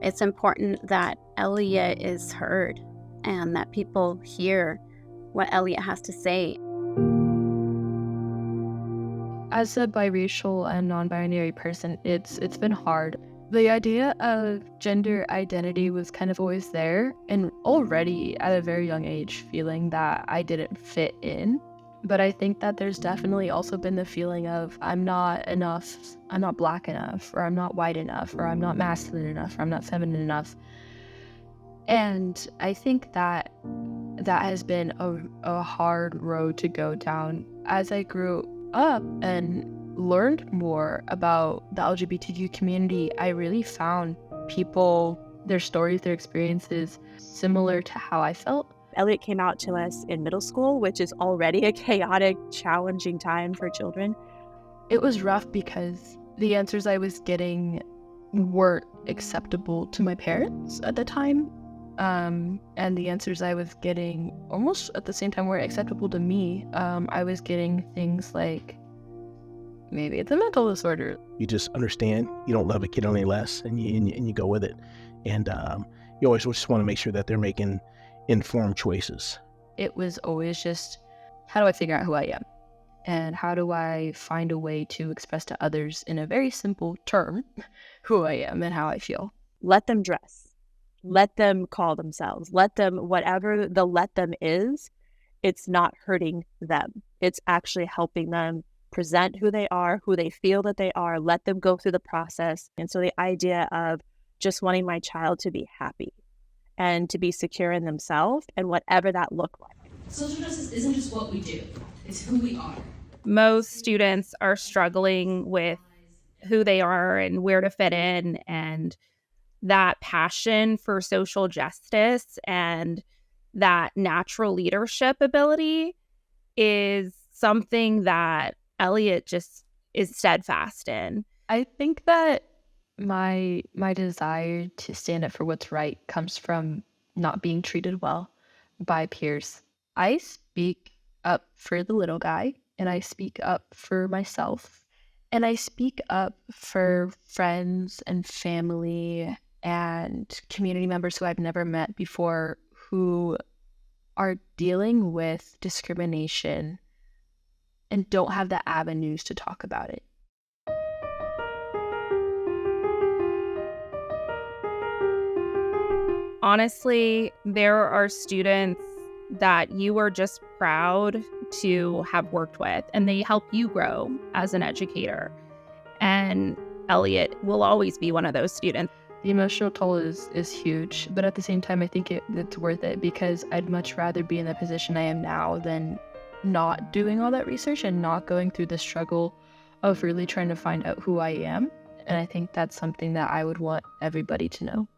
It's important that Elliott is heard and that people hear what Elliott has to say. As a biracial and non-binary person, it's been hard. The idea of gender identity was kind of always there, and already at a very young age feeling that I didn't fit in. But I think that there's definitely also been the feeling of I'm not enough, I'm not black enough, or I'm not white enough, or I'm not masculine enough, or I'm not feminine enough. And I think that has been a hard road to go down. As I grew up and learned more about the LGBTQ community, I really found people, their stories, their experiences similar to how I felt. Elliott came out to us in middle school, which is already a chaotic, challenging time for children. It was rough because the answers I was getting weren't acceptable to my parents at the time. And the answers I was getting almost at the same time weren't acceptable to me. I was getting things like, maybe it's a mental disorder. You just understand you don't love a kid any less, and you go with it. And you always just want to make sure that they're making informed choices. It was always just, how do I figure out who I am? And how do I find a way to express to others in a very simple term who I am and how I feel? Let them dress. Let them call themselves. Let them, whatever the let them is, it's not hurting them. It's actually helping them present who they are, who they feel that they are. Let them go through the process. And so the idea of just wanting my child to be happy and to be secure in themselves and whatever that looked like. Social justice isn't just what we do, it's who we are. Most students are struggling with who they are and where to fit in, and that passion for social justice and that natural leadership ability is something that Elliott just is steadfast in. I think that my desire to stand up for what's right comes from not being treated well by peers. I speak up for the little guy, and I speak up for myself, and I speak up for friends and family and community members who I've never met before who are dealing with discrimination and don't have the avenues to talk about it. Honestly, there are students that you are just proud to have worked with, and they help you grow as an educator. And Elliott will always be one of those students. The emotional toll is huge, but at the same time, I think it's worth it because I'd much rather be in the position I am now than not doing all that research and not going through the struggle of really trying to find out who I am. And I think that's something that I would want everybody to know.